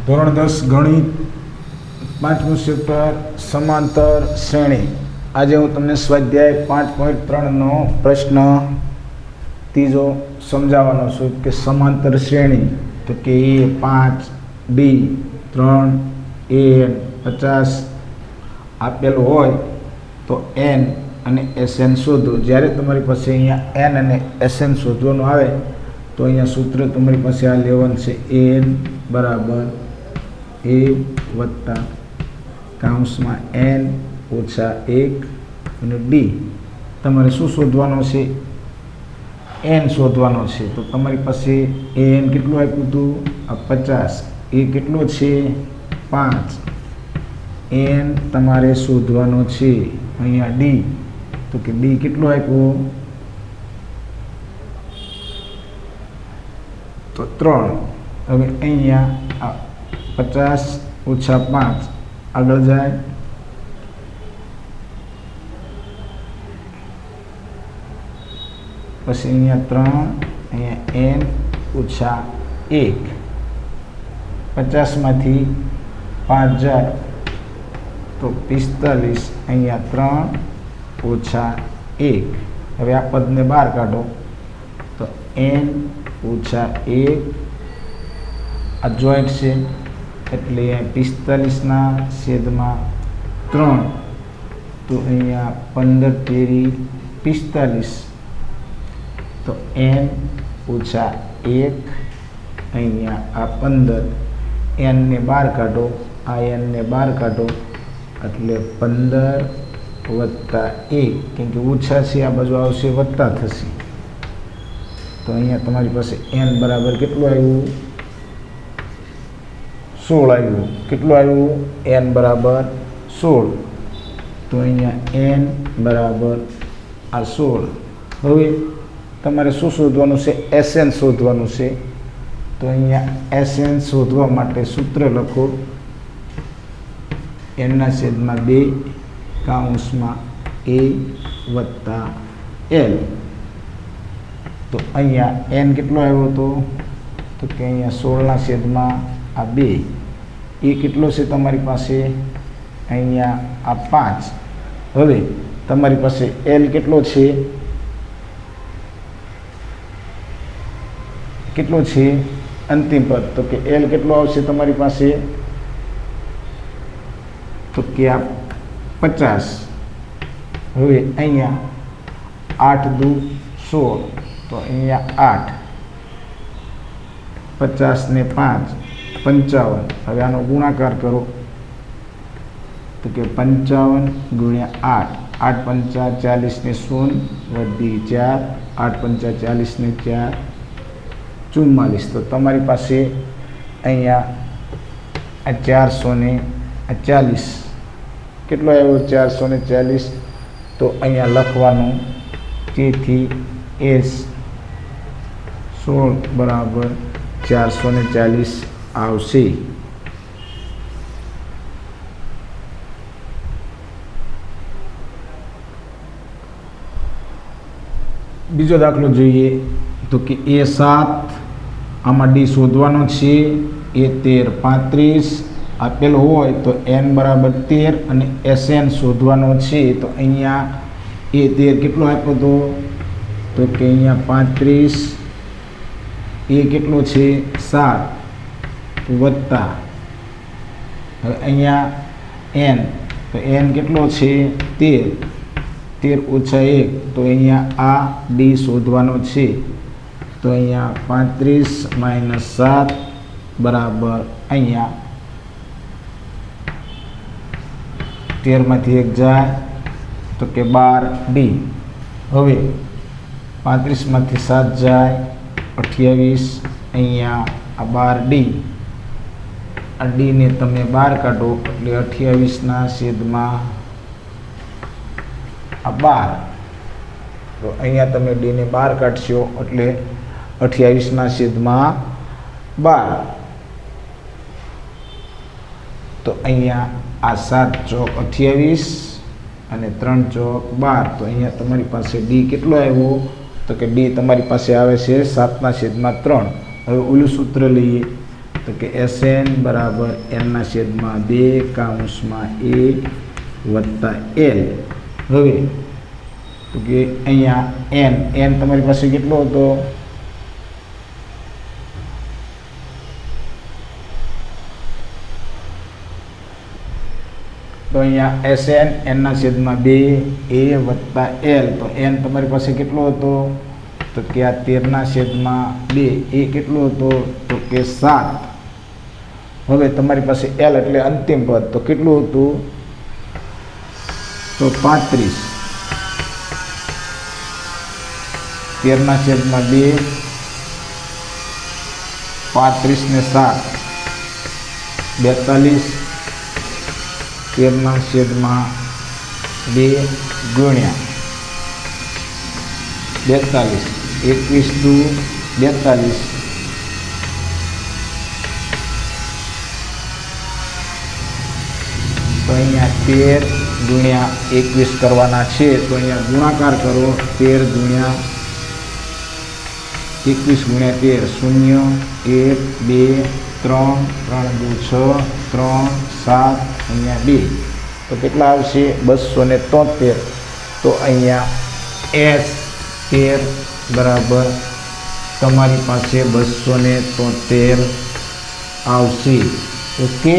ધોરણ 10 ગણિત 5મું ચેપ્ટર સમાંતર શ્રેણી. આજે હું તમને સ્વાધ્યાય 5.3નો પ્રશ્ન ત્રીજો સમજાવવાનો છું કે સમાંતર શ્રેણી તો કે A5 B3 AN 50 આપેલું હોય તો N અને SN શોધો. જ્યારે તમારી પાસે અહીંયા N અને SN શોધવાનું આવે તો અહીંયા સૂત્ર તમારી પાસે આ લેવાનું છે N બરાબર A વત્તા કૌંસમાં N ઓછા 1 અને D. તમારે શું શોધવાનું છે? N શોધવાનો છે. તો તમારી પાસે N કેટલું આપ્યું હતું? આ 50. એ કેટલો છે? 5. N તમારે શોધવાનો છે. અહીંયા D તો કે D કેટલું આપ્યું? તો 3. હવે અહીંયા આ 50 ઓછા 5 આગળ જાય પછી અહીંયા 3 અહીંયા N ઓછા 1 50માંથી 5 જાય તો 45 અહીંયા 3 ઓછા 1. હવે આ પદને બહાર કાઢો તો N ઓછા 1 આ જોઈન્ટ છે એટલે 45ના છેદમાં 3 તો અહીંયા 15 તેરી 45 તો N ઓછા 1 અહીંયા આ 15 N ને બહાર કાઢો આ N ને બહાર કાઢો એટલે 15 વત્તા 1 કેમ કે ઓછા છે આ બાજુ આવશે વત્તા થશે તો અહીંયા તમારી પાસે N બરાબર કેટલું આવ્યું? 16 આવ્યું. કેટલું આવ્યું? N બરાબર 16. તો અહીંયા N બરાબર આ 16. હવે તમારે શું શોધવાનું છે? SN શોધવાનું છે. તો અહીંયા SN શોધવા માટે સૂત્ર લખો N/2 કૌંસમાં A વત્તા L. તો અહીંયા N કેટલો આવ્યો હતો? તો કે અહીંયા 16/2 એ કેટલો છે તમારી પાસે? અહીંયા આ 5. હવે તમારી પાસે L કેટલો છે? કેટલો છે અંતિમ પદ? તો કે L કેટલો આવશે તમારી પાસે? તો કે આ 50. હવે અહીંયા 8 દુ 16 તો અહીંયા 8 50 ને 5 55. હવે આનો ગુણાકાર કરો તો કે 55 ગુણ્યા 8 8 5 40 ને 0 વધી 4 8 5 40 ને 4 44. તો તમારી પાસે અહીંયા આ 440 કેટલો આવ્યો? 440. તો અહીંયા લખવાનું તેથી S 16 બરાબર 440 આવશે. બીજો દાખલો જોઈએ તો કે A7 આમાં D શોધવાનો છે. A13 35 આપેલો હોય તો N બરાબર 13 અને SN શોધવાનો છે. તો અહીંયા A13 કેટલો આપ્યો હતો? તો કે અહીંયા 35 એ કેટલો છે? 7 વત્તા હવે અહીંયા N તો N કેટલો છે? 13 ઓછા 1 તો અહીંયા આ D શોધવાનો છે. તો અહીંયા 35 - 7 બરાબર અહીંયા 13માંથી 1 જાય તો કે 12D. હવે 35માંથી 7 જાય 28 અહીંયા આ 12D. આ D ને તમે બહાર કાઢો એટલે 28/12 તો અહીંયા તમે D ને બહાર કાઢશો એટલે 28/12. તો અહીંયા આ 7 ચોક 28 અને 3 ચોક 12. તો અહીંયા તમારી પાસે D કેટલો આવ્યો? તો કે D તમારી પાસે આવે છે 7/3. હવે ઓલું સૂત્ર લઈએ તો કે SN બરાબર n/2 કૌંસમાં a વત્તા l. હવે તો કે અહીંયા n તમારી પાસે કેટલો હતો? તો અહીંયા SN n/2 a વત્તા l. તો n તમારી પાસે કેટલો હતો? તો કે આ 13/2 એ કેટલો હતો? તો કે 7. હવે તમારી પાસે l એટલે અંતિમ પદ, તો કેટલું હતું? તો 35. 13/2 35 ને 7 42. 13/2 ગુણ્યા 42 21 દુ 42. તો અહીંયા 13 ગુણ્યા 21 કરવાના છે. તો અહીંયા ગુણાકાર કરો. 13 ગુણ્યા 21 ગુણ્યા 13 0 1 2 3 3 દુ 6 3 7 અહીંયા 2. તો કેટલા આવશે? 273. તો અહીંયા S13 બરાબર તમારી પાસે 273 આવશે. ઓકે.